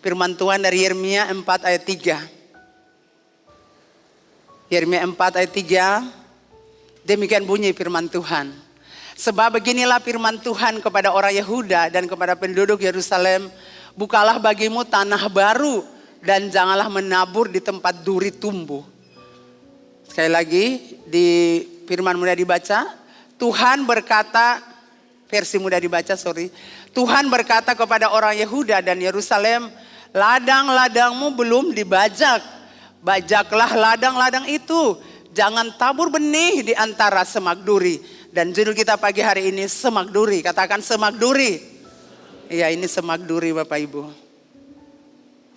firman Tuhan dari Yeremia 4 ayat 3. Yeremia 4 ayat 3, demikian bunyi firman Tuhan. Sebab beginilah firman Tuhan kepada orang Yehuda dan kepada penduduk Yerusalem, bukalah bagimu tanah baru dan janganlah menabur di tempat duri tumbuh. Sekali lagi di firman mudah dibaca, Tuhan berkata, versi mudah dibaca Tuhan berkata kepada orang Yehuda dan Yerusalem, ladang-ladangmu belum dibajak, bajaklah ladang-ladang itu, jangan tabur benih di antara semak duri. Dan judul kita pagi hari ini semak duri, katakan semak duri. Iya, ini semak duri Bapak Ibu.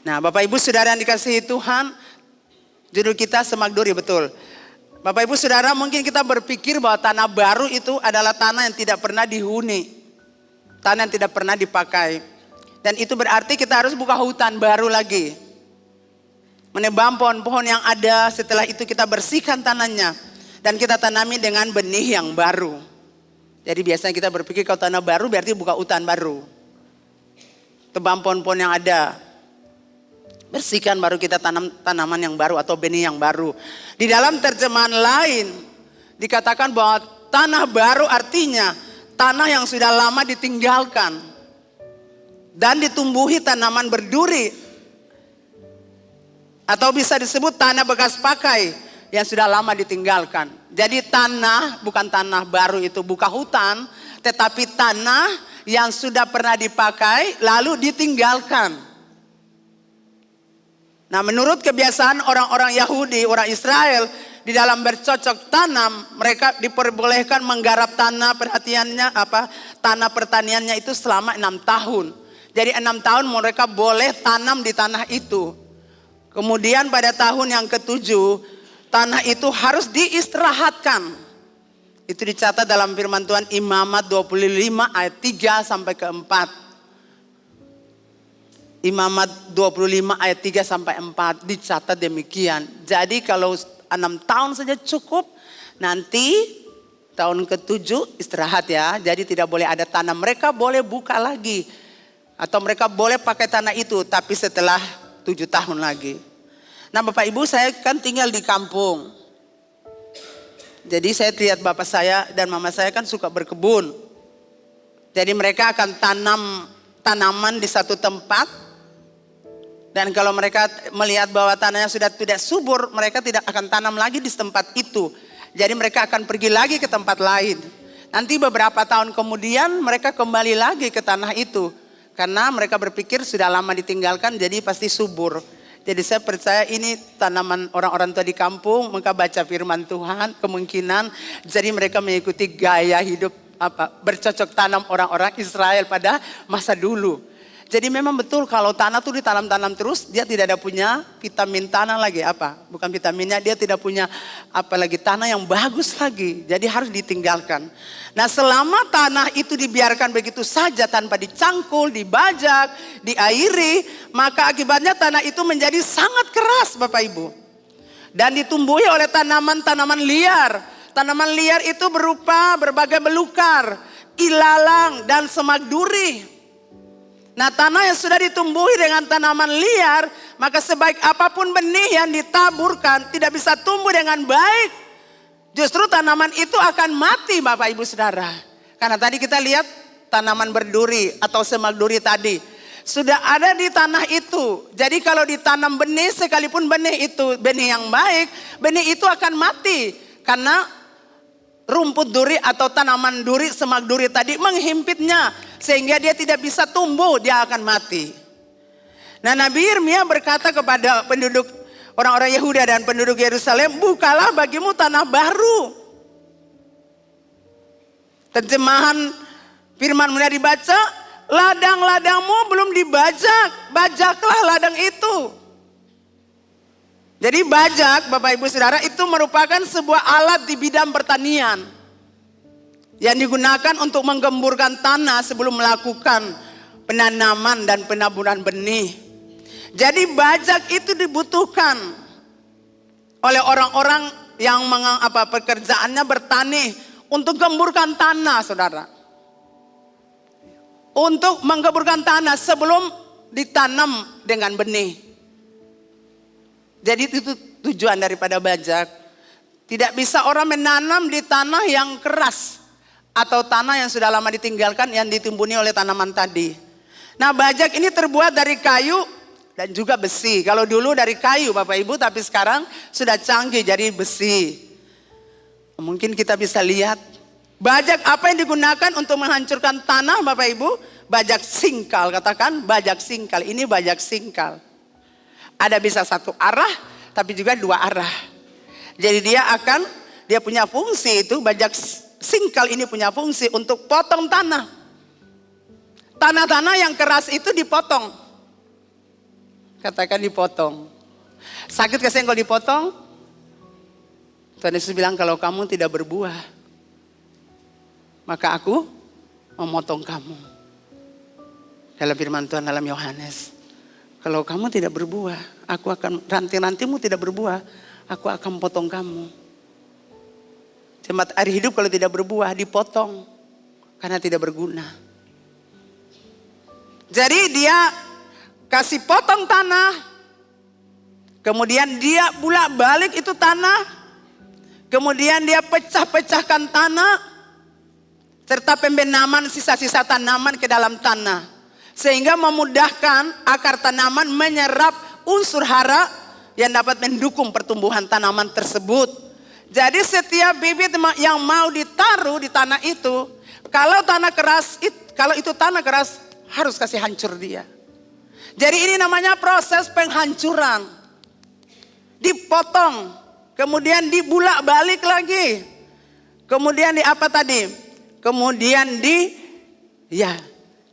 Nah Bapak Ibu Saudara yang dikasihi Tuhan, judul kita semak duri, betul. Bapak Ibu Saudara, mungkin kita berpikir bahwa tanah baru itu adalah tanah yang tidak pernah dihuni, tanah yang tidak pernah dipakai. Dan itu berarti kita harus buka hutan baru lagi, menebang pohon-pohon yang ada. Setelah itu kita bersihkan tanahnya dan kita tanami dengan benih yang baru. Jadi biasanya kita berpikir kalau tanah baru berarti buka hutan baru, tebang pohon-pohon yang ada, bersihkan, baru kita tanam tanaman yang baru atau benih yang baru. Di dalam terjemahan lain dikatakan bahwa tanah baru artinya tanah yang sudah lama ditinggalkan dan ditumbuhi tanaman berduri, atau bisa disebut tanah bekas pakai yang sudah lama ditinggalkan. Jadi tanah, bukan tanah baru itu buka hutan, tetapi tanah yang sudah pernah dipakai lalu ditinggalkan. Nah menurut kebiasaan orang-orang Yahudi, orang Israel, di dalam bercocok tanam, mereka diperbolehkan menggarap tanah tanah pertaniannya itu selama 6 tahun. Jadi 6 tahun mereka boleh tanam di tanah itu. Kemudian pada tahun yang ke-7, tanah itu harus diistirahatkan. Itu dicatat dalam firman Tuhan Imamat 25 ayat 3 sampai ke 4. Imamat 25 ayat 3 sampai 4 dicatat demikian. Jadi kalau 6 tahun saja cukup, nanti tahun ke-7 istirahat ya. Jadi tidak boleh ada tanah, mereka boleh buka lagi. Atau mereka boleh pakai tanah itu, tapi setelah 7 tahun lagi. Nah Bapak Ibu, saya kan tinggal di kampung. Jadi saya lihat bapak saya dan mama saya kan suka berkebun. Jadi mereka akan tanam tanaman di satu tempat. Dan kalau mereka melihat bahwa tanahnya sudah tidak subur, mereka tidak akan tanam lagi di tempat itu. Jadi mereka akan pergi lagi ke tempat lain. Nanti beberapa tahun kemudian mereka kembali lagi ke tanah itu. Karena mereka berpikir sudah lama ditinggalkan, jadi pasti subur. Jadi saya percaya ini tanaman orang-orang tua di kampung, mereka baca firman Tuhan, kemungkinan jadi mereka mengikuti gaya hidup bercocok tanam orang-orang Israel pada masa dulu. Jadi memang betul kalau tanah tuh ditanam-tanam terus, dia tidak ada punya vitamin tanah lagi bukan vitaminnya, dia tidak punya lagi tanah yang bagus lagi. Jadi harus ditinggalkan. Nah selama tanah itu dibiarkan begitu saja tanpa dicangkul, dibajak, diairi, maka akibatnya tanah itu menjadi sangat keras Bapak Ibu. Dan ditumbuhi oleh tanaman-tanaman liar. Tanaman liar itu berupa berbagai belukar, ilalang dan semak duri. Nah tanah yang sudah ditumbuhi dengan tanaman liar, maka sebaik apapun benih yang ditaburkan tidak bisa tumbuh dengan baik. Justru tanaman itu akan mati Bapak Ibu Saudara. Karena tadi kita lihat tanaman berduri atau semak duri tadi sudah ada di tanah itu. Jadi kalau ditanam benih, sekalipun benih itu benih yang baik, benih itu akan mati. Karena rumput duri atau tanaman duri, semak duri tadi menghimpitnya. Sehingga dia tidak bisa tumbuh, dia akan mati. Nah Nabi Yeremia berkata kepada penduduk orang-orang Yehuda dan penduduk Yerusalem, bukalah bagimu tanah baru. Terjemahan firman mudah dibaca, ladang-ladangmu belum dibajak, bajaklah ladang itu. Jadi bajak Bapak Ibu Saudara itu merupakan sebuah alat di bidang pertanian yang digunakan untuk menggemburkan tanah sebelum melakukan penanaman dan penaburan benih. Jadi bajak itu dibutuhkan oleh orang-orang yang pekerjaannya bertani untuk gemburkan tanah Saudara. Untuk menggemburkan tanah sebelum ditanam dengan benih. Jadi itu tujuan daripada bajak. Tidak bisa orang menanam di tanah yang keras atau tanah yang sudah lama ditinggalkan yang ditimbuni oleh tanaman tadi. Nah, bajak ini terbuat dari kayu dan juga besi. Kalau dulu dari kayu Bapak Ibu, tapi sekarang sudah canggih jadi besi. Mungkin kita bisa lihat bajak apa yang digunakan untuk menghancurkan tanah Bapak Ibu? Bajak singkal, katakan bajak singkal. Ini bajak singkal. Ada bisa satu arah tapi juga dua arah. Jadi dia punya fungsi itu, bajak singkal ini punya fungsi untuk potong tanah. Tanah-tanah yang keras itu dipotong. Katakan dipotong. Sakit kasih kalau dipotong? Tuhan Yesus bilang kalau kamu tidak berbuah, maka aku memotong kamu. Dalam firman Tuhan dalam Yohanes. Kalau kamu tidak berbuah, aku akan, ranting-rantingmu tidak berbuah, aku akan potong kamu. Jemaat air hidup kalau tidak berbuah dipotong karena tidak berguna. Jadi dia kasih potong tanah, kemudian dia bulak balik itu tanah, kemudian dia pecah-pecahkan tanah, serta pembenaman sisa-sisa tanaman ke dalam tanah. Sehingga memudahkan akar tanaman menyerap unsur hara yang dapat mendukung pertumbuhan tanaman tersebut. Jadi setiap bibit yang mau ditaruh di tanah itu, kalau itu tanah keras harus kasih hancur dia. Jadi ini namanya proses penghancuran. Dipotong, kemudian dibulak balik lagi. Kemudian Kemudian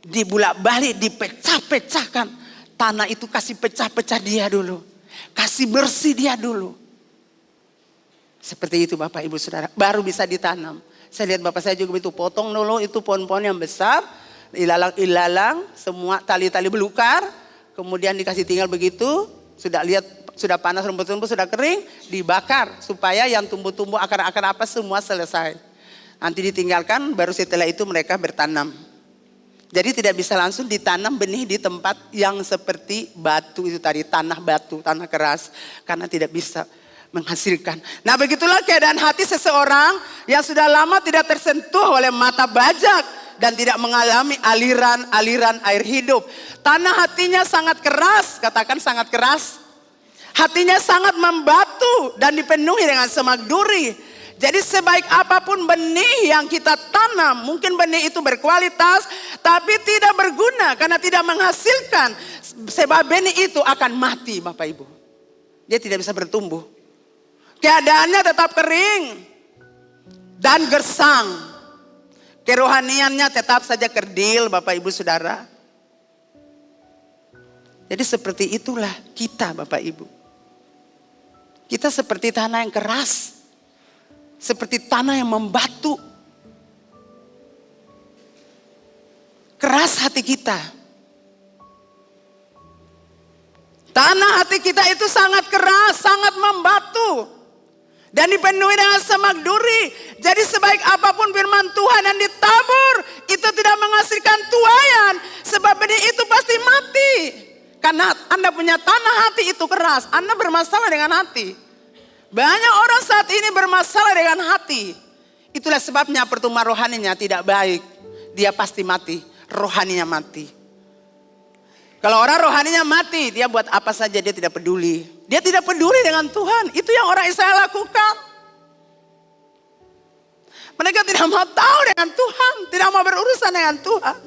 dibulak balik, dipecah-pecahkan. Tanah itu kasih pecah-pecah dia dulu. Kasih bersih dia dulu. Seperti itu Bapak Ibu Saudara, baru bisa ditanam. Saya lihat Bapak saya juga itu potong dulu, itu pohon-pohon yang besar. Ilalang, semua tali-tali belukar. Kemudian dikasih tinggal begitu. Sudah panas, rumput-rumput sudah kering. Dibakar supaya yang tumbuh-tumbuh akar-akar apa semua selesai. Nanti ditinggalkan, baru setelah itu mereka bertanam. Jadi tidak bisa langsung ditanam benih di tempat yang seperti batu itu tadi, tanah batu, tanah keras. Karena tidak bisa menghasilkan. Nah begitulah keadaan hati seseorang yang sudah lama tidak tersentuh oleh mata bajak. Dan tidak mengalami aliran-aliran air hidup. Tanah hatinya sangat keras, katakan sangat keras. Hatinya sangat membatu dan dipenuhi dengan semak duri. Jadi sebaik apapun benih yang kita tanam, mungkin benih itu berkualitas, tapi tidak berguna karena tidak menghasilkan. Sebab benih itu akan mati Bapak Ibu. Dia tidak bisa bertumbuh. Keadaannya tetap kering dan gersang. Kerohaniannya tetap saja kerdil Bapak Ibu Saudara. Jadi seperti itulah kita Bapak Ibu. Kita seperti tanah yang keras. Seperti tanah yang membatu. Keras hati kita. Tanah hati kita itu sangat keras, sangat membatu. Dan dipenuhi dengan semak duri. Jadi sebaik apapun firman Tuhan yang ditabur, itu tidak menghasilkan tuaian. Sebab benih itu pasti mati. Karena Anda punya tanah hati itu keras. Anda bermasalah dengan hati. Banyak orang saat ini bermasalah dengan hati. Itulah sebabnya pertumbuhan rohaninya tidak baik. Dia pasti mati. Rohaninya mati. Kalau orang rohaninya mati, dia buat apa saja dia tidak peduli. Dia tidak peduli dengan Tuhan. Itu yang orang Israel lakukan. Mereka tidak mau tahu dengan Tuhan. Tidak mau berurusan dengan Tuhan.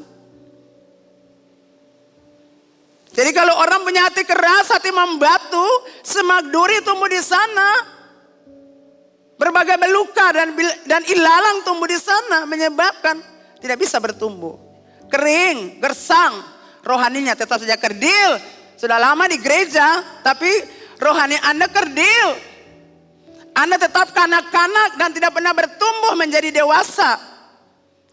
Jadi kalau orang punya hati keras, hati membatu, semak duri tumbuh di sana. Berbagai beluka dan ilalang tumbuh di sana. Menyebabkan tidak bisa bertumbuh. Kering, gersang. Rohaninya tetap saja kerdil. Sudah lama di gereja, tapi rohani Anda kerdil. Anda tetap kanak-kanak dan tidak pernah bertumbuh menjadi dewasa.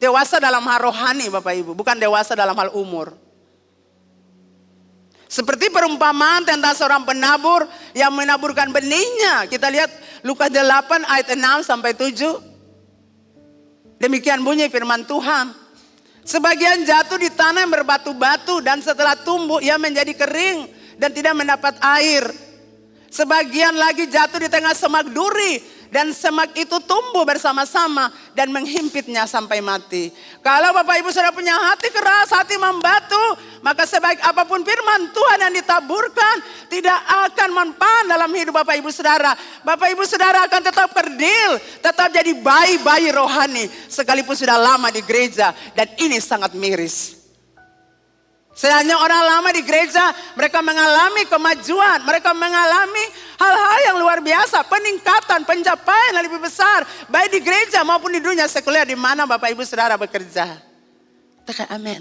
Dewasa dalam hal rohani Bapak Ibu, bukan dewasa dalam hal umur. Seperti perumpamaan tentang seorang penabur yang menaburkan benihnya. Kita lihat Lukas 8 ayat 6 sampai 7. Demikian bunyi firman Tuhan. Sebagian jatuh di tanah yang berbatu-batu dan setelah tumbuh ia menjadi kering dan tidak mendapat air. Sebagian lagi jatuh di tengah semak duri dan semak itu tumbuh bersama-sama dan menghimpitnya sampai mati. Kalau Bapak Ibu Saudara punya hati keras, hati membatu, maka sebaik apapun firman Tuhan yang ditaburkan tidak akan manfaat dalam hidup Bapak Ibu Saudara. Bapak Ibu Saudara akan tetap kerdil, tetap jadi bayi-bayi rohani sekalipun sudah lama di gereja, dan ini sangat miris. Seandainya orang lama di gereja, mereka mengalami kemajuan, mereka mengalami hal-hal yang luar biasa, peningkatan, pencapaian yang lebih besar, baik di gereja maupun di dunia sekuler di mana Bapak Ibu Saudara bekerja. Katakan amin.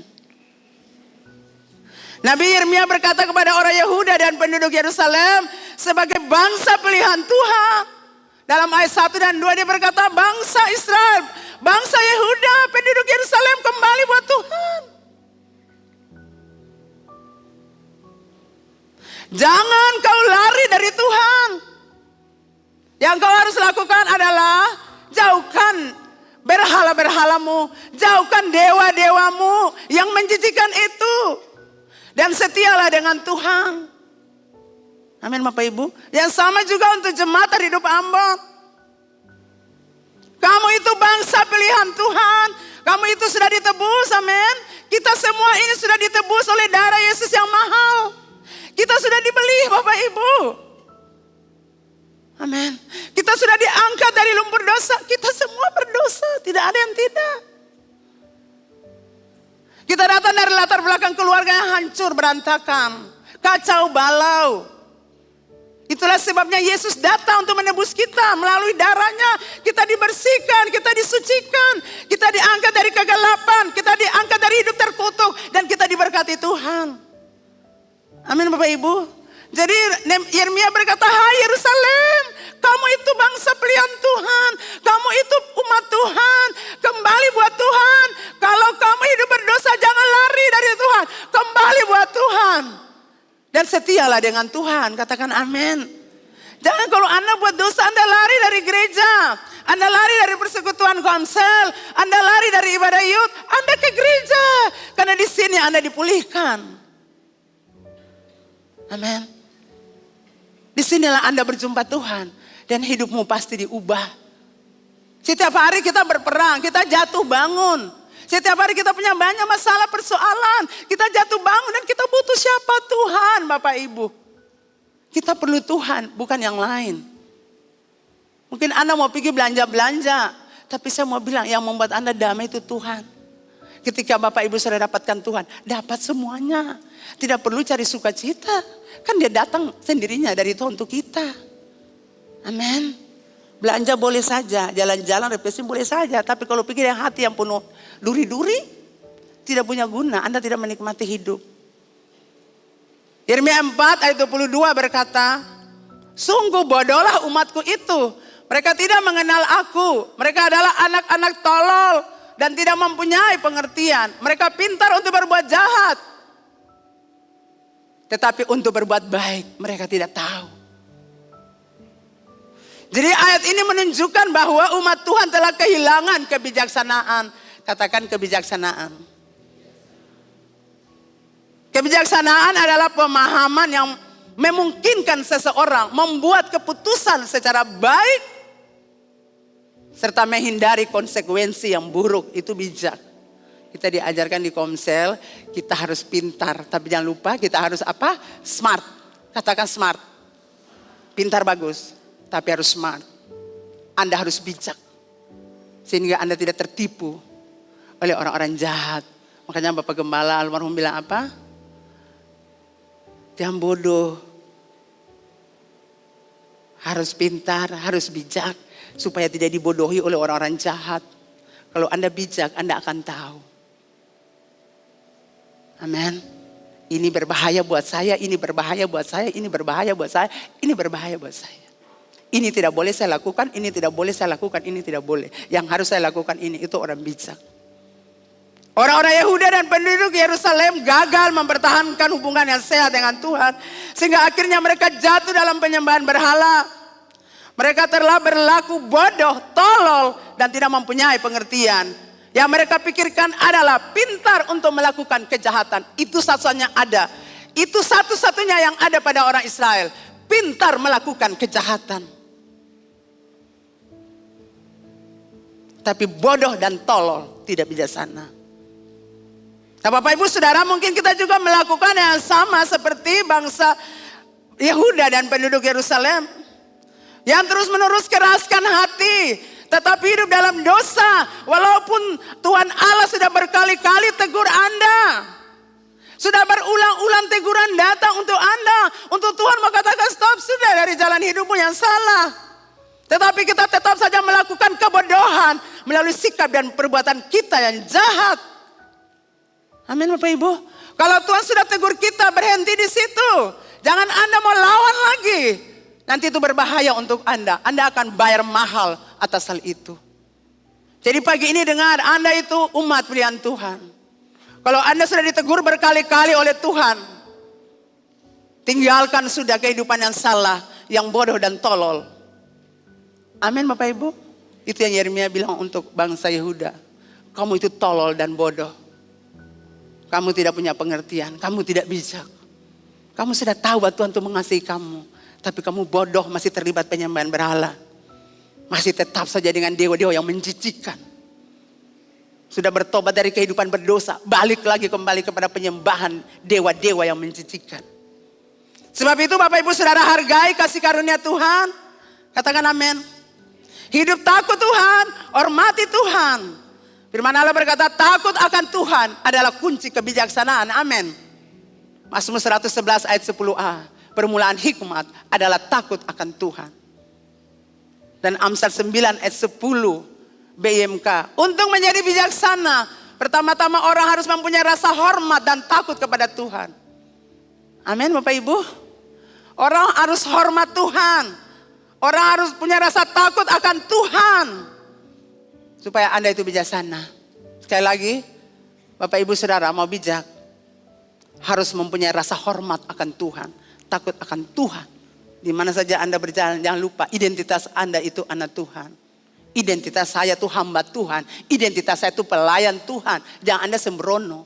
Nabi Yeremia berkata kepada orang Yehuda dan penduduk Yerusalem sebagai bangsa pilihan Tuhan. Dalam ayat 1 dan 2 dia berkata, bangsa Israel, bangsa Yehuda, penduduk Yerusalem kembali buat Tuhan. Jangan kau lari dari Tuhan. Yang kau harus lakukan adalah jauhkan berhala-berhalamu, jauhkan dewa-dewamu yang menjijikan itu, dan setialah dengan Tuhan. Amin Bapak Ibu. Yang sama juga untuk jemaat hidup Ambon. Kamu itu bangsa pilihan Tuhan. Kamu itu sudah ditebus, amin. Kita semua ini sudah ditebus oleh darah Yesus yang mahal. Kita sudah dibeli Bapak Ibu. Amin. Kita sudah diangkat dari lumpur dosa. Kita semua berdosa. Tidak ada yang tidak. Kita datang dari latar belakang keluarga yang hancur, berantakan. Kacau balau. Itulah sebabnya Yesus datang untuk menebus kita. Melalui darahnya kita dibersihkan, kita disucikan. Kita diangkat dari kegelapan. Kita diangkat dari hidup terkutuk. Dan kita diberkati Tuhan. Amin Bapak Ibu. Jadi Yeremia berkata, hai Yerusalem, kamu itu bangsa pilihan Tuhan. Kamu itu umat Tuhan. Kembali buat Tuhan. Kalau kamu hidup berdosa, jangan lari dari Tuhan. Kembali buat Tuhan. Dan setialah dengan Tuhan. Katakan amin. Jangan kalau Anda buat dosa, Anda lari dari gereja. Anda lari dari persekutuan komsel. Anda lari dari ibadah youth. Anda ke gereja. Karena di sini Anda dipulihkan. Amin. Disinilah Anda berjumpa Tuhan. Dan hidupmu pasti diubah. Setiap hari kita berperang. Kita jatuh bangun. Setiap hari kita punya banyak masalah persoalan. Kita jatuh bangun dan kita butuh siapa? Tuhan Bapak Ibu. Kita perlu Tuhan, bukan yang lain. Mungkin Anda mau pergi belanja-belanja. Tapi saya mau bilang yang membuat Anda damai itu Tuhan. Ketika Bapak Ibu sudah dapatkan Tuhan, dapat semuanya. Tidak perlu cari sukacita. Kan dia datang sendirinya dari Tuhan untuk kita. Amin. Belanja boleh saja, jalan-jalan refreshing boleh saja. Tapi kalau pikir yang hati yang penuh duri-duri, tidak punya guna. Anda tidak menikmati hidup. Yeremia 4 ayat 22 berkata, sungguh bodohlah umatku itu. Mereka tidak mengenal aku. Mereka adalah anak-anak tolol. Dan tidak mempunyai pengertian. Mereka pintar untuk berbuat jahat. Tetapi untuk berbuat baik mereka tidak tahu. Jadi ayat ini menunjukkan bahwa umat Tuhan telah kehilangan kebijaksanaan. Katakan kebijaksanaan. Kebijaksanaan adalah pemahaman yang memungkinkan seseorang membuat keputusan secara baik. Serta menghindari konsekuensi yang buruk, itu bijak. Kita diajarkan di komsel, kita harus pintar. Tapi jangan lupa kita harus apa? Smart. Katakan smart. Pintar bagus, tapi harus smart. Anda harus bijak. Sehingga Anda tidak tertipu oleh orang-orang jahat. Makanya Bapak Gembala almarhum bilang apa? Jangan bodoh. Harus pintar, harus bijak. Supaya tidak dibodohi oleh orang-orang jahat. Kalau Anda bijak, Anda akan tahu. Amin. Ini berbahaya buat saya, ini berbahaya buat saya, ini berbahaya buat saya, ini berbahaya buat saya. Ini tidak boleh saya lakukan, ini tidak boleh saya lakukan, ini tidak boleh. Yang harus saya lakukan ini, itu orang bijak. Orang-orang Yehuda dan penduduk Yerusalem gagal mempertahankan hubungan yang sehat dengan Tuhan. Sehingga akhirnya mereka jatuh dalam penyembahan berhala. Mereka telah berlaku bodoh, tolol, dan tidak mempunyai pengertian. Yang mereka pikirkan adalah pintar untuk melakukan kejahatan. Itu satu-satunya ada. Itu satu-satunya yang ada pada orang Israel. Pintar melakukan kejahatan. Tapi bodoh dan tolol, tidak bijaksana. Nah, Bapak Ibu Saudara, mungkin kita juga melakukan yang sama seperti bangsa Yehuda dan penduduk Yerusalem. Yang terus-menerus keraskan hati, tetapi hidup dalam dosa. Walaupun Tuhan Allah sudah berkali-kali tegur Anda. Sudah berulang-ulang teguran datang untuk Anda. Untuk Tuhan mau katakan stop sudah dari jalan hidupmu yang salah. Tetapi kita tetap saja melakukan kebodohan melalui sikap dan perbuatan kita yang jahat. Amin Bapak Ibu. Kalau Tuhan sudah tegur kita, berhenti di situ. Jangan Anda mau lawan lagi. Nanti itu berbahaya untuk Anda. Anda akan bayar mahal atas hal itu. Jadi pagi ini dengar, Anda itu umat pilihan Tuhan. Kalau Anda sudah ditegur berkali-kali oleh Tuhan, tinggalkan sudah kehidupan yang salah, yang bodoh dan tolol. Amin Bapak Ibu. Itu yang Yeremia bilang untuk bangsa Yehuda. Kamu itu tolol dan bodoh. Kamu tidak punya pengertian, kamu tidak bijak. Kamu sudah tahu bahwa Tuhan itu mengasihi kamu. Tapi kamu bodoh, masih terlibat penyembahan berhala. Masih tetap saja dengan dewa-dewa yang menjijikkan. Sudah bertobat dari kehidupan berdosa, balik lagi kembali kepada penyembahan dewa-dewa yang menjijikkan. Sebab itu Bapak Ibu Saudara, hargai kasih karunia Tuhan. Katakan amin. Hidup takut Tuhan, hormati Tuhan. Firman Allah berkata, takut akan Tuhan adalah kunci kebijaksanaan. Amin. Mazmur 111 ayat 10a. Permulaan hikmat adalah takut akan Tuhan. Dan Amsal 9 ayat 10 BMK. Untuk menjadi bijaksana, pertama-tama orang harus mempunyai rasa hormat dan takut kepada Tuhan. Amin Bapak Ibu. Orang harus hormat Tuhan. Orang harus punya rasa takut akan Tuhan. Supaya Anda itu bijaksana. Sekali lagi, Bapak Ibu Saudara mau bijak, harus mempunyai rasa hormat akan Tuhan. Takut akan Tuhan. Di mana saja Anda berjalan, jangan lupa identitas Anda itu anak Tuhan. Identitas saya itu hamba Tuhan. Identitas saya itu pelayan Tuhan. Jangan Anda sembrono.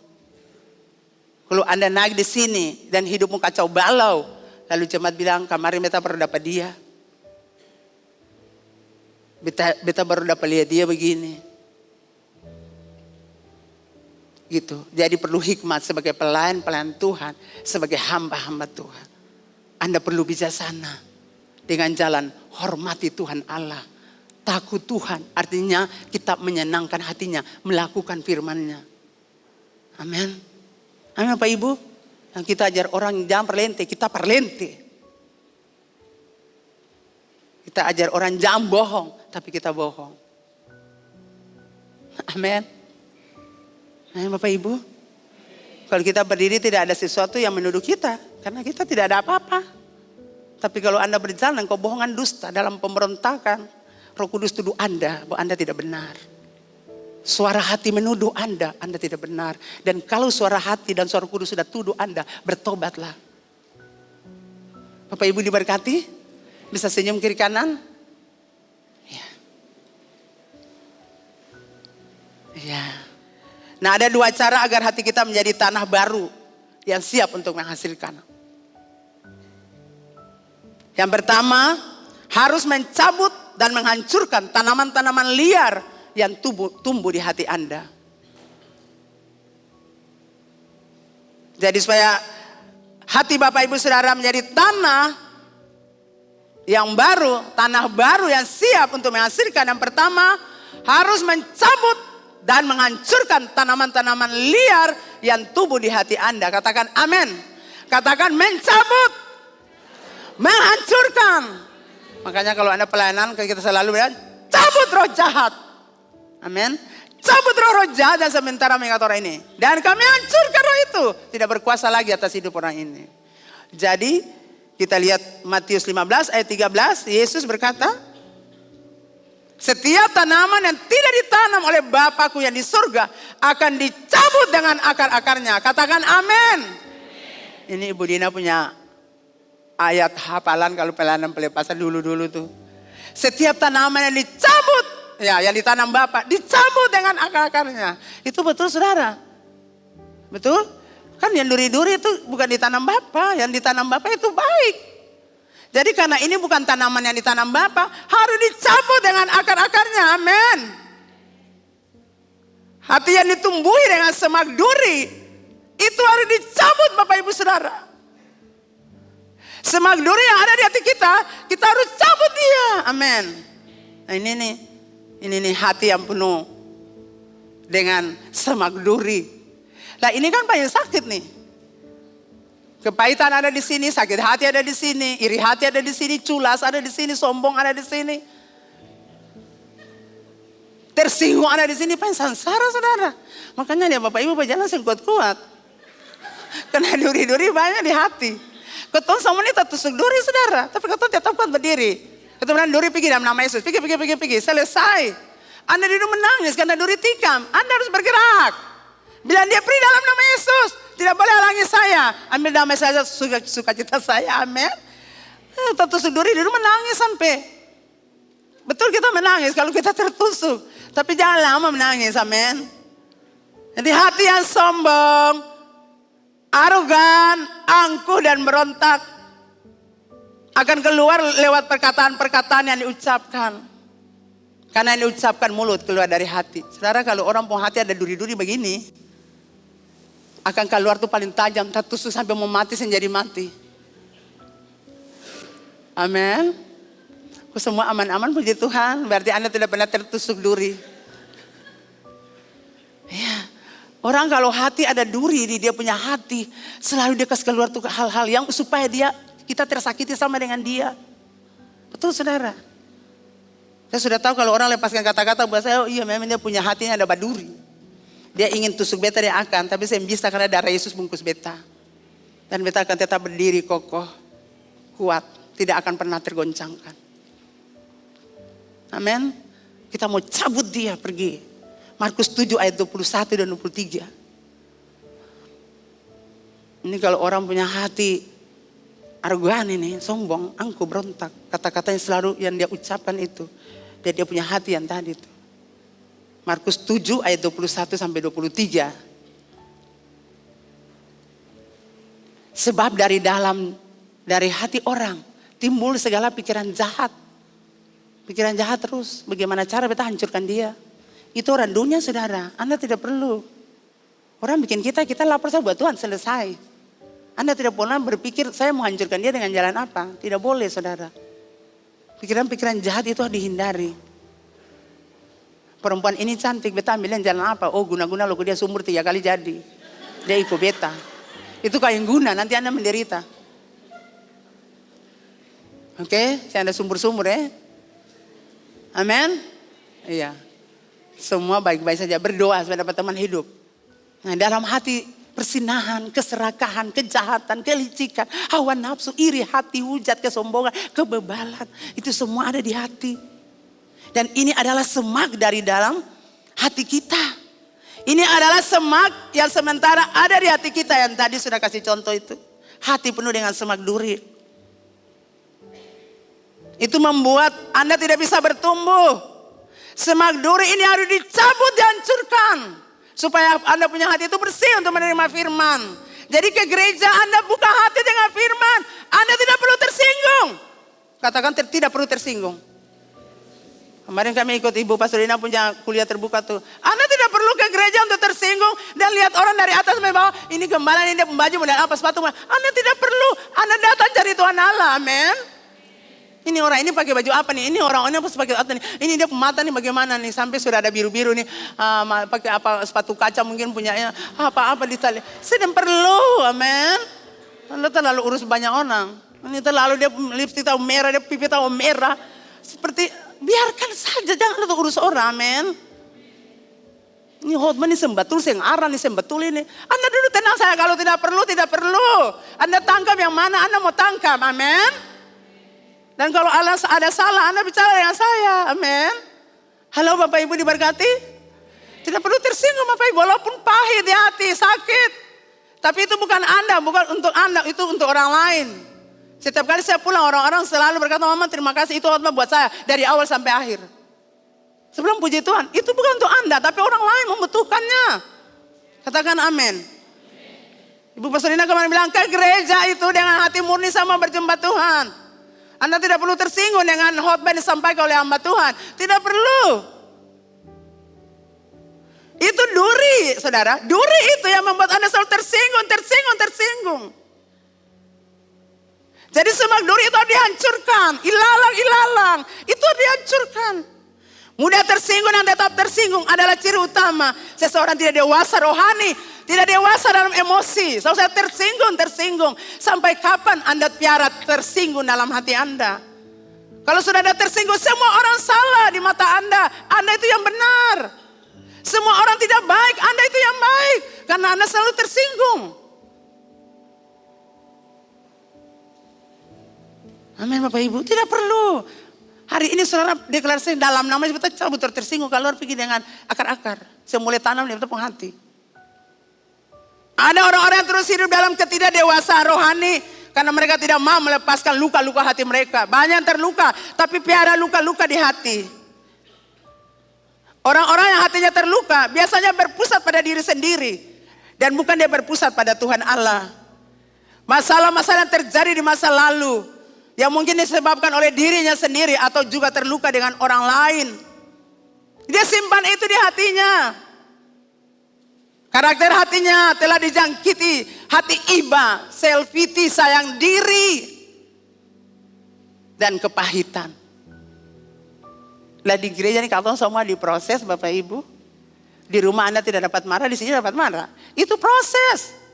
Kalau Anda naik di sini dan hidupmu kacau balau, lalu jemaat bilang, kemarin beta baru dapat dia. Beta baru dapat lihat dia begini. Gitu. Jadi perlu hikmat sebagai pelayan Tuhan, sebagai hamba-hamba Tuhan. Anda perlu bijaksana dengan jalan hormati Tuhan Allah. Takut Tuhan artinya kita menyenangkan hatinya, melakukan firman-Nya. Amin. Amin Bapak Ibu. Yang kita ajar orang jangan perlente, kita perlente. Kita ajar orang jangan bohong, tapi kita bohong. Amin. Amin Bapak Ibu. Kalau kita berdiri tidak ada sesuatu yang menuduh kita. Karena kita tidak ada apa-apa. Tapi kalau Anda berjalan kebohongan dusta dalam pemberontakan, Roh Kudus tuduh Anda bahwa Anda tidak benar. Suara hati menuduh Anda tidak benar. Dan kalau suara hati dan suara Kudus sudah tuduh Anda, bertobatlah. Bapak Ibu diberkati? Bisa senyum kiri kanan? Ya. Ya. Nah, ada dua cara agar hati kita menjadi tanah baru yang siap untuk menghasilkan. Yang pertama, harus mencabut dan menghancurkan tanaman-tanaman liar yang tumbuh di hati Anda. Jadi supaya hati Bapak Ibu Saudara menjadi tanah yang baru, tanah baru yang siap untuk menghasilkan. Yang pertama, harus mencabut dan menghancurkan tanaman-tanaman liar yang tumbuh di hati Anda. Katakan amin. Katakan mencabut, menghancurkan. Makanya kalau Anda pelayanan, kita selalu bilang, cabut roh jahat. Amin. Cabut roh jahat dan sementara mengingat orang ini. Dan kami hancurkan roh itu. Tidak berkuasa lagi atas hidup orang ini. Jadi kita lihat Matius 15 ayat 13. Yesus berkata, setiap tanaman yang tidak ditanam oleh Bapakku yang di surga akan dicabut dengan akar-akarnya. Katakan amin. Ini Ibu Dina punya ayat hafalan kalau pelayanan pelepasan dulu-dulu tuh. Setiap tanaman yang dicabut Ya, yang ditanam Bapak dicabut dengan akar-akarnya. Itu betul saudara? Betul? Kan yang duri-duri itu bukan ditanam Bapak, yang ditanam Bapak itu baik. Jadi karena ini bukan tanaman yang ditanam Bapak, harus dicabut dengan akar-akarnya. Amin. Hati yang ditumbuhi dengan semak duri, itu harus dicabut Bapak Ibu Saudara. Semak duri yang ada di hati kita harus cabut dia. Amin. Nah ini nih hati yang penuh dengan semak duri. Nah ini kan banyak sakit nih. Kepahitan ada di sini, sakit hati ada di sini, iri hati ada di sini, culas ada di sini, sombong ada di sini. Tersinggung ada di sini, pengen sangsara saudara. Makanya dia Bapak Ibu berjalan yang kuat-kuat. Karena duri-duri banyak di hati. Ketemu sama ini tertusuk duri saudara, tapi ketemu tetap kuat berdiri. Ketemu duri pergi dalam nama Yesus, pergi, selesai. Anda duduk menangis karena duri tikam, Anda harus bergerak. Bila dia pergi dalam nama Yesus, tidak boleh halangi saya. Ambil damai saya, sukacita saya, amin. Tertusuk duri menangis sampai. Betul kita menangis kalau kita tertusuk. Tapi jangan lama menangis, amin. Jadi hati yang sombong, arogan, angkuh dan berontak akan keluar lewat perkataan-perkataan yang diucapkan. Karena yang diucapkan mulut keluar dari hati. Saudara kalau orang punya hati ada duri-duri begini, akan keluar tuh paling tajam, tertusuk sampai mau mati jadi mati. Amin. Semua aman-aman puji Tuhan, berarti Anda tidak pernah tertusuk duri. Ya. Orang kalau hati ada duri di dia punya hati, selalu dia kasih keluar tuh hal-hal yang supaya kita tersakiti sama dengan dia. Betul saudara? Saya sudah tahu kalau orang lepaskan kata-kata buat saya, oh iya memang dia punya hatinya ada baduri. Dia ingin tusuk beta dia akan, tapi saya bisa karena darah Yesus bungkus beta. Dan beta akan tetap berdiri kokoh, kuat, tidak akan pernah tergoncangkan. Amin. Kita mau cabut dia pergi. Markus 7 ayat 21 dan 23. Ini kalau orang punya hati arogan ini, sombong, angkuh, berontak. Kata-katanya selalu yang dia ucapkan itu. Dan dia punya hati yang tadi itu. Markus 7 ayat 21 sampai 23. Sebab dari hati orang timbul segala pikiran jahat. Pikiran jahat terus. Bagaimana cara kita hancurkan dia. Itu orang dunia saudara. Anda tidak perlu. Orang bikin kita lapor saya buat Tuhan selesai. Anda tidak pernah berpikir saya mau hancurkan dia dengan jalan apa. Tidak boleh saudara. Pikiran-pikiran jahat itu harus dihindari. Perempuan ini cantik, beta ambilin jalan apa? Oh guna-guna loh dia sumur 3 kali jadi. Dia ikut beta. Itu kayak guna, nanti Anda menderita. Oke, saya ada sumur-sumur ya. Amin. Iya. Semua baik-baik saja, berdoa supaya dapat teman hidup. Nah dalam hati persinahan, keserakahan, kejahatan, kelicikan, hawa nafsu, iri hati, hujat, kesombongan, kebebalan. Itu semua ada di hati. Dan ini adalah semak dari dalam hati kita. Ini adalah semak yang sementara ada di hati kita yang tadi sudah kasih contoh itu. Hati penuh dengan semak duri. Itu membuat Anda tidak bisa bertumbuh. Semak duri ini harus dicabut, dihancurkan. Supaya Anda punya hati itu bersih untuk menerima firman. Jadi ke gereja Anda buka hati dengan firman. Anda tidak perlu tersinggung. Katakan tidak perlu tersinggung. Kemarin kami ikut Ibu Pastor Dina punya kuliah terbuka tuh. Anda tidak perlu ke gereja untuk tersinggung. Dan lihat orang dari atas sampai bawah. Ini gembala, ini dia baju, model apa, sepatu. Anda tidak perlu. Anda datang cari Tuhan Allah. Amin. Ini orang ini pakai baju apa nih? Ini orang ini pakai apa nih? Ini dia mata nih bagaimana nih? Sampai sudah ada biru-biru nih. Pakai apa sepatu kaca mungkin punyanya. Apa-apa di tali. Saya tidak perlu. Amin. Anda terlalu urus banyak orang. Ini terlalu dia lipstick tahu merah, dia pipi tahu merah. Seperti biarkan saja, jangan lu urus orang, amin. Ini hotman ini sembatul, sing arah nih sembatul ini. Anda dulu tenang saya, kalau tidak perlu, tidak perlu. Anda tangkap yang mana Anda mau tangkap, amin. Dan kalau Allah ada salah, Anda bicara dengan saya, amin. Halo Bapak Ibu diberkati. Tidak perlu tersinggung Bapak Ibu, walaupun pahit di hati, sakit. Tapi itu bukan Anda, bukan untuk Anda, itu untuk orang lain. Setiap kali saya pulang orang-orang selalu berkata, Mama terima kasih itu khotbah buat saya dari awal sampai akhir. Sebelum puji Tuhan, itu bukan untuk Anda, tapi orang lain membutuhkannya. Katakan amin. Ibu Pastorina kemarin bilang, ke gereja itu dengan hati murni sama berjumpa Tuhan. Anda tidak perlu tersinggung dengan khotbah yang disampaikan oleh hamba Tuhan. Tidak perlu. Itu duri, saudara. Duri itu yang membuat Anda selalu tersinggung. Jadi semak duri itu harus dihancurkan. Ilalang. Itu harus dihancurkan. Mudah tersinggung dan tetap tersinggung adalah ciri utama seseorang tidak dewasa rohani, tidak dewasa dalam emosi. Kalau saya tersinggung. Sampai kapan Anda piara tersinggung dalam hati Anda? Kalau sudah ada tersinggung, semua orang salah di mata Anda. Anda itu yang benar. Semua orang tidak baik, Anda itu yang baik. Karena Anda selalu tersinggung. Amin Bapak Ibu, tidak perlu. Hari ini saudara deklarasi dalam nama kita cabut tersinggung, keluar pergi dengan akar-akar. Semulai tanam di tepung hati. Ada orang-orang yang terus hidup dalam ketidakdewasaan rohani karena mereka tidak mau melepaskan luka-luka hati mereka. Banyak yang terluka, tapi piara luka-luka di hati. Orang-orang yang hatinya terluka biasanya berpusat pada diri sendiri dan bukan dia berpusat pada Tuhan Allah. Masalah-masalah yang terjadi di masa lalu yang mungkin disebabkan oleh dirinya sendiri atau juga terluka dengan orang lain. Dia simpan itu di hatinya. Karakter hatinya telah dijangkiti hati iba, self-pity, sayang diri, dan kepahitan. Lah di gereja ini kalau semua diproses Bapak Ibu. Di rumah Anda tidak dapat marah, di sini dapat marah. Itu proses.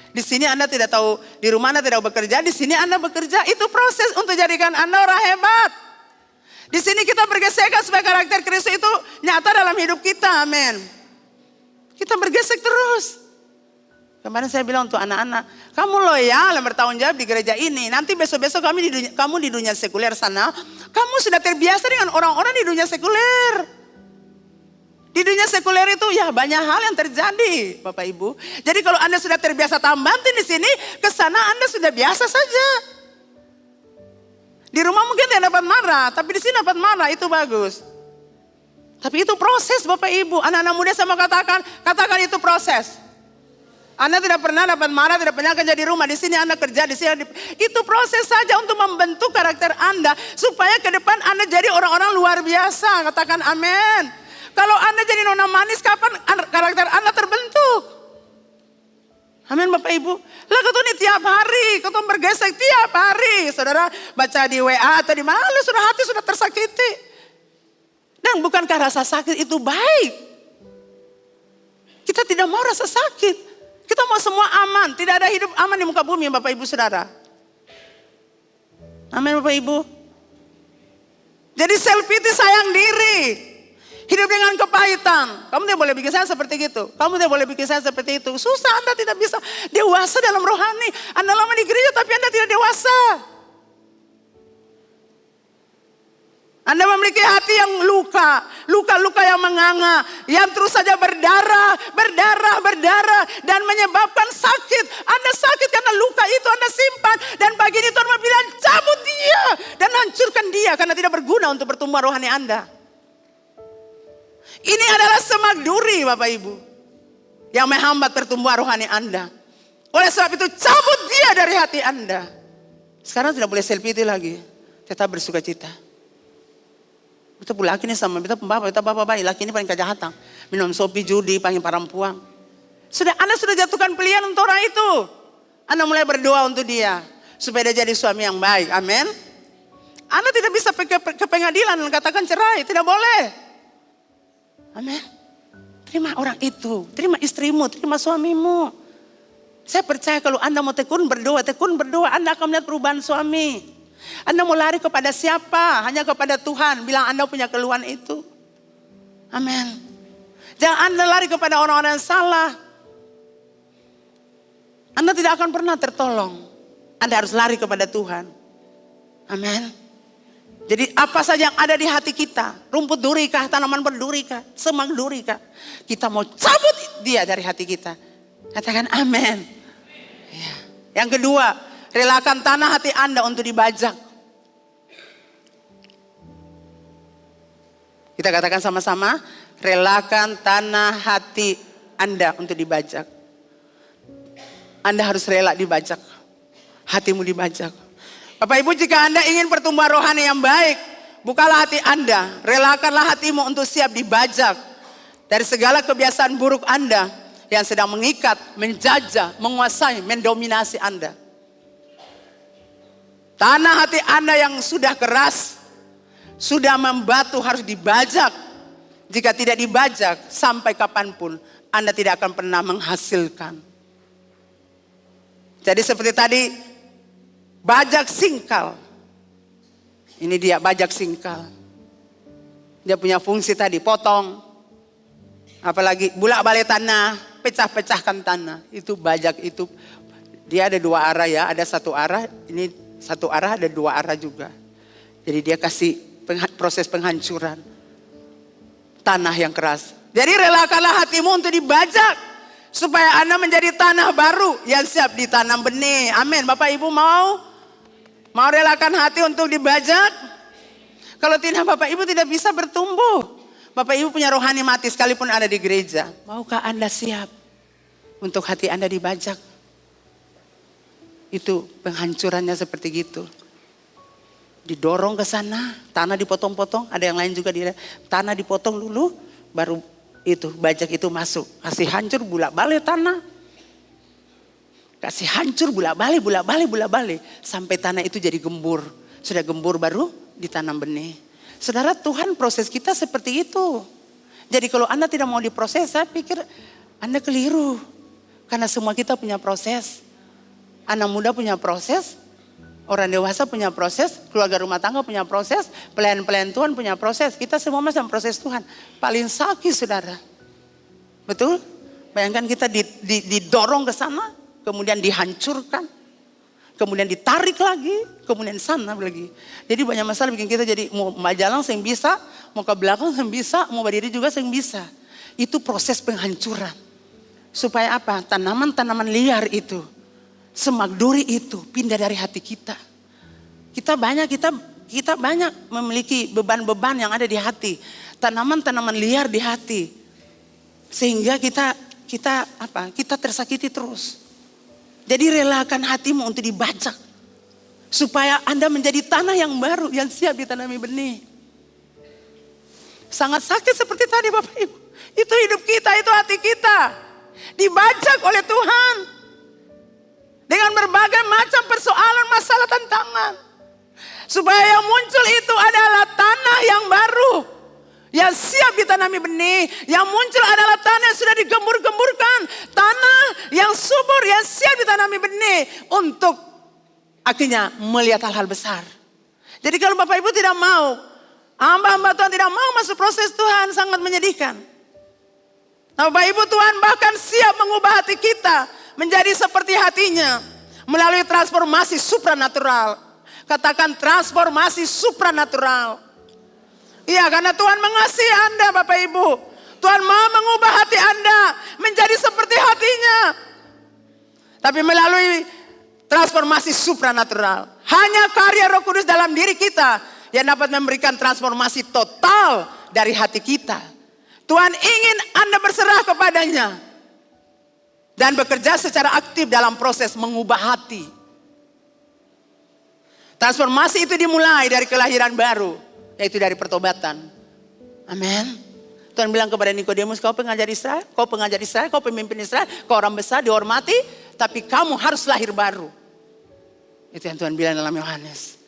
Di sini Anda tidak tahu, di rumah Anda tidak bekerja, di sini Anda bekerja. Itu proses untuk jadikan Anda orang hebat. Di sini kita bergesekan supaya karakter Kristus itu nyata dalam hidup kita. Amin. Kita bergesek terus. Kemarin saya bilang untuk anak-anak, kamu loyal yang bertanggung jawab di gereja ini. Nanti besok-besok kamu di dunia sekuler sana, kamu sudah terbiasa dengan orang-orang di dunia sekuler. Di dunia sekuler itu ya banyak hal yang terjadi Bapak Ibu. Jadi kalau Anda sudah terbiasa tambantin di sini, ke sana Anda sudah biasa saja. Di rumah mungkin tidak dapat marah, tapi di sini dapat marah, itu bagus. Tapi itu proses Bapak Ibu. Anak-anak muda sama katakan itu proses. Anda tidak pernah dapat marah, tidak pernah kerja di rumah. Di sini Anda kerja, di sini itu proses saja untuk membentuk karakter Anda supaya ke depan Anda jadi orang-orang luar biasa. Katakan amin. Kalau Anda jadi nona manis, kapan karakter Anda terbentuk? Amin Bapak Ibu. Lah ketemu tiap hari, ketemu bergesek tiap hari. Saudara baca di WA atau di mana, sudah hati sudah tersakiti. Dan bukankah rasa sakit itu baik? Kita tidak mau rasa sakit. Kita mau semua aman. Tidak ada hidup aman di muka bumi Bapak Ibu Saudara. Amin Bapak Ibu. Jadi self-pity, sayang diri. Hidup dengan kepahitan. Kamu tidak boleh bikin saya seperti gitu. Kamu tidak boleh bikin saya seperti itu. Susah, Anda tidak bisa dewasa dalam rohani. Anda lama di gereja tapi Anda tidak dewasa. Anda memiliki hati yang luka. Luka-luka yang menganga. Yang terus saja berdarah. Dan menyebabkan sakit. Anda sakit karena luka itu Anda simpan. Dan pagi ini Tuhan bilang cabut dia. Dan hancurkan dia karena tidak berguna untuk pertumbuhan rohani Anda. Ini adalah semak duri Bapak Ibu. Yang menghambat pertumbuhan rohani Anda. Oleh sebab itu cabut dia dari hati Anda. Sekarang tidak boleh selfie lagi. Tetap bersuka cita. Kita laki ini sama, kita bapak baik. Laki ini paling kejahatan. Minum sopi, judi, panggil perempuan. Anda sudah jatuhkan pilihan untuk orang itu. Anda mulai berdoa untuk dia. Supaya dia jadi suami yang baik. Amin. Anda tidak bisa ke pengadilan dan katakan cerai. Tidak boleh. Amin. Terima orang itu, terima istrimu, terima suamimu. Saya percaya kalau Anda mau tekun berdoa, Anda akan melihat perubahan suami. Anda mau lari kepada siapa? Hanya kepada Tuhan. Bilang Anda punya keluhan itu. Amin. Jangan Anda lari kepada orang-orang yang salah. Anda tidak akan pernah tertolong. Anda harus lari kepada Tuhan. Amin. Jadi apa saja yang ada di hati kita, rumput duri kah, tanaman berduri kah, semak duri kah, kita mau cabut dia dari hati kita. Katakan amin. Ya. Yang kedua, relakan tanah hati Anda untuk dibajak. Kita katakan sama-sama, relakan tanah hati Anda untuk dibajak. Anda harus rela dibajak. Hatimu dibajak. Bapak Ibu, jika Anda ingin pertumbuhan rohani yang baik, bukalah hati Anda. Relakanlah hatimu untuk siap dibajak dari segala kebiasaan buruk Anda yang sedang mengikat, menjajah, menguasai, mendominasi Anda. Tanah hati Anda yang sudah keras, sudah membatu harus dibajak. Jika tidak dibajak, sampai kapanpun Anda tidak akan pernah menghasilkan. Jadi seperti tadi, bajak singkal. Ini dia bajak singkal. Dia punya fungsi tadi, potong. Apalagi bulak balik tanah, pecah-pecahkan tanah. Itu bajak itu. Dia ada dua arah ya, ada satu arah. Ini satu arah, ada dua arah juga. Jadi dia kasih proses penghancuran tanah yang keras. Jadi relakanlah hatimu untuk dibajak supaya Anda menjadi tanah baru yang siap ditanam benih. Amin. Bapak Ibu mau relakan hati untuk dibajak? Kalau tidak, Bapak Ibu tidak bisa bertumbuh. Bapak Ibu punya rohani mati sekalipun ada di gereja. Maukah Anda siap untuk hati Anda dibajak? Itu penghancurannya seperti gitu. Didorong ke sana, tanah dipotong-potong, ada yang lain juga tanah dipotong dulu, baru itu bajak itu masuk. Kasih hancur bulak-balik tanah. Kasih hancur bulak-balik sampai tanah itu jadi gembur. Sudah gembur baru ditanam benih. Saudara, Tuhan proses kita seperti itu. Jadi kalau Anda tidak mau diproses, saya pikir Anda keliru. Karena semua kita punya proses. Anak muda punya proses, orang dewasa punya proses, keluarga rumah tangga punya proses, pelayan-pelayan Tuhan punya proses. Kita semua masih proses Tuhan. Paling sakit, saudara. Betul? Bayangkan kita didorong ke sana, kemudian dihancurkan, kemudian ditarik lagi, kemudian sana lagi. Jadi banyak masalah bikin kita jadi mau jalan yang bisa, mau ke belakang yang bisa, mau berdiri juga yang bisa. Itu proses penghancuran. Supaya apa? Tanaman-tanaman liar itu, semak duri itu pindah dari hati kita. Kita banyak memiliki beban-beban yang ada di hati. Tanaman-tanaman liar di hati. Sehingga kita tersakiti terus. Jadi relakan hatimu untuk dibajak. Supaya Anda menjadi tanah yang baru, yang siap ditanami benih. Sangat sakit seperti tadi Bapak Ibu. Itu hidup kita, itu hati kita. Dibajak oleh Tuhan. Dengan berbagai macam persoalan, masalah, tantangan. Supaya yang muncul itu adalah tanah yang baru. Yang siap ditanami benih. Yang muncul adalah tanah yang sudah digembur-gemburkan. Tanah yang subur, yang siap ditanami benih. Untuk akhirnya melihat hal-hal besar. Jadi kalau Bapak Ibu tidak mau, hamba-hamba Tuhan tidak mau masuk proses Tuhan, sangat menyedihkan. Nah, Bapak Ibu, Tuhan bahkan siap mengubah hati kita menjadi seperti hatinya melalui transformasi supranatural. Katakan transformasi supranatural. Iya, karena Tuhan mengasihi Anda Bapak Ibu. Tuhan mau mengubah hati Anda menjadi seperti hatinya. Tapi melalui transformasi supranatural. Hanya karya Roh Kudus dalam diri kita yang dapat memberikan transformasi total dari hati kita. Tuhan ingin Anda berserah kepadanya. Dan bekerja secara aktif dalam proses mengubah hati. Transformasi itu dimulai dari kelahiran baru. Yaitu dari pertobatan. Amin. Tuhan bilang kepada Nikodemus, kau pengajar Israel, kau pemimpin Israel, kau orang besar dihormati. Tapi kamu harus lahir baru. Itu yang Tuhan bilang dalam Yohanes.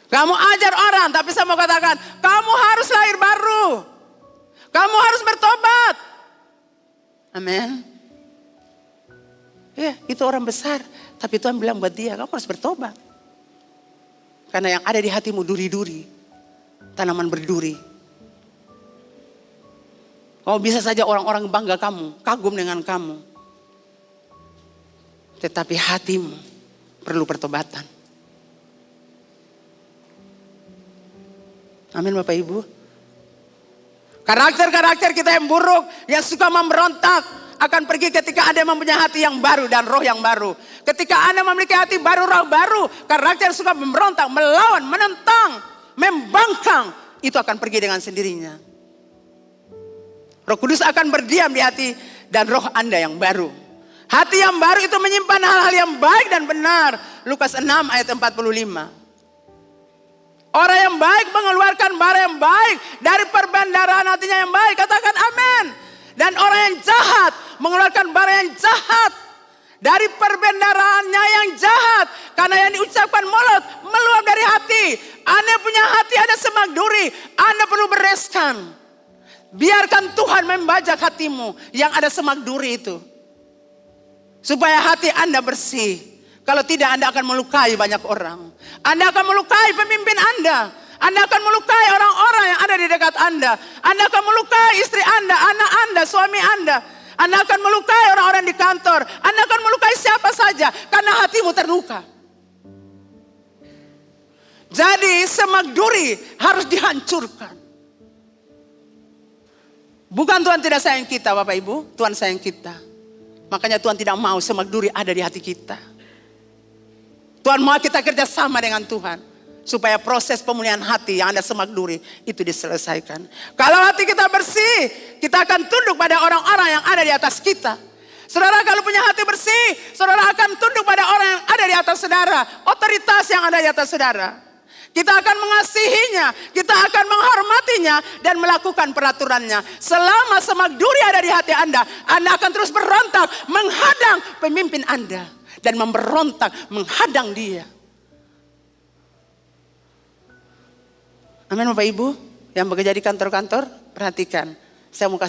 Kamu ajar orang, tapi saya mau katakan, kamu harus lahir baru. Kamu harus bertobat. Amin. Ya, itu orang besar. Tapi Tuhan bilang buat dia, kamu harus bertobat. Karena yang ada di hatimu duri-duri. Tanaman berduri. Kamu bisa saja orang-orang bangga kamu, kagum dengan kamu. Tetapi hatimu perlu pertobatan. Amin Bapak Ibu. Karakter-karakter kita yang buruk, yang suka memberontak, akan pergi ketika Anda mempunyai hati yang baru dan roh yang baru. Ketika Anda memiliki hati baru, roh baru, karakter suka memberontak, melawan, menentang, membangkang. itu akan pergi dengan sendirinya. Roh Kudus akan berdiam di hati dan roh Anda yang baru. Hati yang baru itu menyimpan hal-hal yang baik dan benar. Lukas 6 ayat 45. Orang yang baik mengeluarkan bara yang baik dari perbendaharaan hatinya yang baik. Katakan amin. Dan orang yang jahat mengeluarkan bara yang jahat dari perbendaharaannya yang jahat. Karena yang diucapkan mulut meluap dari hati. Anda punya hati ada semak duri. Anda perlu bereskan. Biarkan Tuhan membajak hatimu yang ada semak duri itu. Supaya hati Anda bersih. Kalau tidak Anda akan melukai banyak orang. Anda akan melukai pemimpin Anda. Anda akan melukai orang-orang yang ada di dekat Anda. Anda akan melukai istri Anda, anak Anda, suami Anda. Anda akan melukai orang-orang di kantor. Anda akan melukai siapa saja karena hatimu terluka. Jadi semak duri harus dihancurkan. Bukan Tuhan tidak sayang kita Bapak Ibu, Tuhan sayang kita. Makanya Tuhan tidak mau semak duri ada di hati kita. Tuhan mau kita kerjasama dengan Tuhan. Supaya proses pemulihan hati yang ada semak duri itu diselesaikan. Kalau hati kita bersih, kita akan tunduk pada orang-orang yang ada di atas kita. Saudara kalau punya hati bersih, saudara akan tunduk pada orang yang ada di atas saudara. Otoritas yang ada di atas saudara. Kita akan mengasihinya, kita akan menghormatinya dan melakukan peraturannya. Selama semak duri ada di hati Anda akan terus berontak menghadang pemimpin Anda. Dan memberontak menghadang dia. Amin Bapak Ibu yang bekerja di kantor-kantor, perhatikan. Saya mau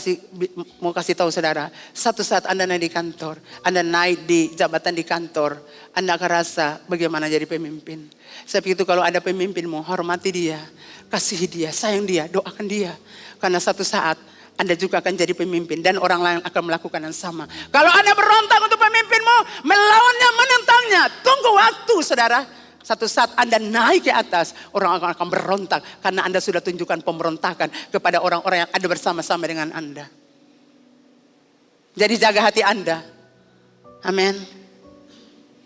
kasih tahu saudara, satu saat Anda naik di kantor, Anda naik di jabatan di kantor, Anda akan rasa bagaimana jadi pemimpin. Seperti itu kalau ada pemimpinmu, hormati dia, kasihi dia, sayang dia, doakan dia. Karena satu saat Anda juga akan jadi pemimpin dan orang lain akan melakukan yang sama. Kalau Anda berontak untuk pemimpinmu, melawannya, menentangnya, tunggu waktu saudara. Satu saat Anda naik ke atas, orang akan berontak. Karena Anda sudah tunjukkan pemberontakan kepada orang-orang yang ada bersama-sama dengan Anda. Jadi jaga hati Anda. Amin.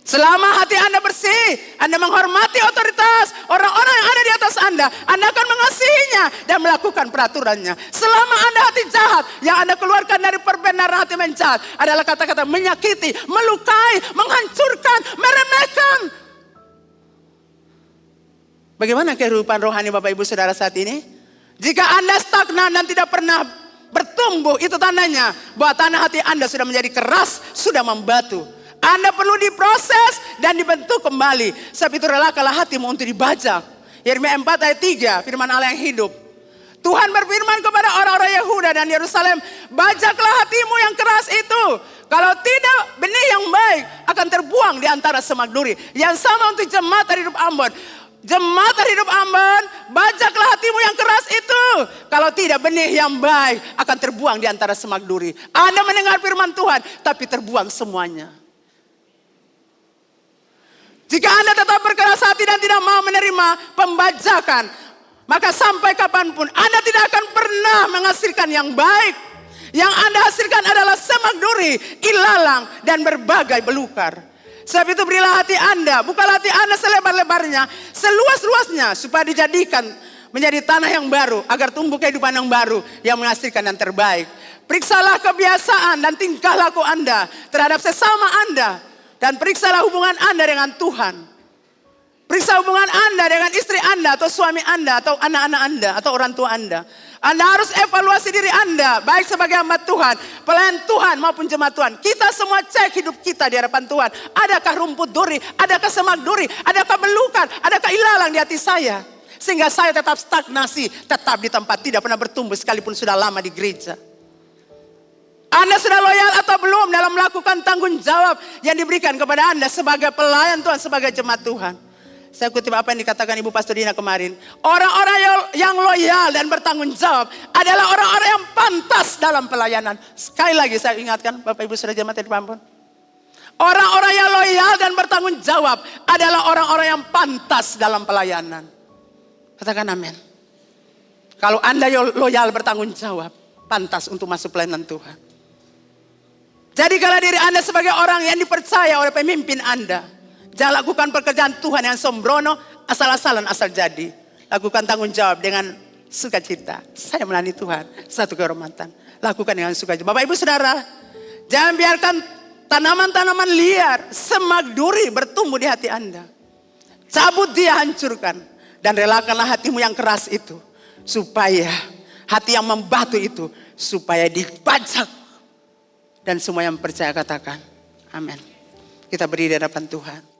Selama hati Anda bersih, Anda menghormati otoritas orang-orang yang ada di atas Anda akan mengasihinya dan melakukan peraturannya. Selama Anda hati jahat, yang Anda keluarkan dari perbenaran hati yang jahat adalah kata-kata menyakiti, melukai, menghancurkan, meremehkan. Bagaimana kehidupan rohani Bapak Ibu Saudara saat ini? Jika Anda stagnan dan tidak pernah bertumbuh, itu tandanya bahwa tanah hati Anda sudah menjadi keras, sudah membatu. Anda perlu diproses dan dibentuk kembali. Sebab itu relakalah hatimu untuk dibajak. Yeremia 4 ayat 3, firman Allah yang hidup. Tuhan berfirman kepada orang-orang Yehuda dan Yerusalem, bajaklah hatimu yang keras itu. Kalau tidak, benih yang baik akan terbuang di antara semak duri. Yang sama untuk jemaat hidup Ambon. Jemaat hidup Ambon, bajaklah hatimu yang keras itu. Kalau tidak, benih yang baik akan terbuang di antara semak duri. Anda mendengar firman Tuhan, tapi terbuang semuanya. Jika Anda tetap berkeras hati dan tidak mau menerima pembajakan, maka sampai kapanpun Anda tidak akan pernah menghasilkan yang baik. Yang Anda hasilkan adalah semak duri, ilalang, dan berbagai belukar. Sebab itu berilah hati Anda, bukalah hati Anda selebar-lebarnya, seluas-luasnya, supaya dijadikan menjadi tanah yang baru, agar tumbuh kehidupan yang baru, yang menghasilkan yang terbaik. Periksalah kebiasaan dan tingkah laku Anda terhadap sesama Anda, dan periksalah hubungan Anda dengan Tuhan. Periksa hubungan Anda dengan istri Anda, atau suami Anda, atau anak-anak Anda, atau orang tua Anda. Anda harus evaluasi diri Anda, baik sebagai hamba Tuhan, pelayan Tuhan maupun jemaat Tuhan. Kita semua cek hidup kita di hadapan Tuhan. Adakah rumput duri, adakah semak duri, adakah belukan, adakah ilalang di hati saya. Sehingga saya tetap stagnasi, tetap di tempat, tidak pernah bertumbuh sekalipun sudah lama di gereja. Anda sudah loyal atau belum dalam melakukan tanggung jawab yang diberikan kepada Anda sebagai pelayan Tuhan, sebagai jemaat Tuhan. Saya kutip apa yang dikatakan Ibu Pastor Dina kemarin. Orang-orang yang loyal dan bertanggung jawab adalah orang-orang yang pantas dalam pelayanan. Sekali lagi saya ingatkan Bapak Ibu Saudara jemaat di Ambon. Orang-orang yang loyal dan bertanggung jawab adalah orang-orang yang pantas dalam pelayanan. Katakan amin. Kalau Anda loyal bertanggung jawab, pantas untuk masuk pelayanan Tuhan. Jadi kalau diri Anda sebagai orang yang dipercaya oleh pemimpin Anda, jangan lakukan pekerjaan Tuhan yang sembrono, asal-asalan, asal jadi. Lakukan tanggung jawab dengan sukacita. Saya melayani Tuhan, satu kehormatan. Lakukan dengan sukacita. Bapak Ibu Saudara, jangan biarkan tanaman-tanaman liar, semak duri bertumbuh di hati Anda. Cabut dia, hancurkan. Dan relakanlah hatimu yang keras itu. Supaya hati yang membatu itu, supaya dibajak. Dan semua yang percaya katakan, amin. Kita berdiri di hadapan Tuhan.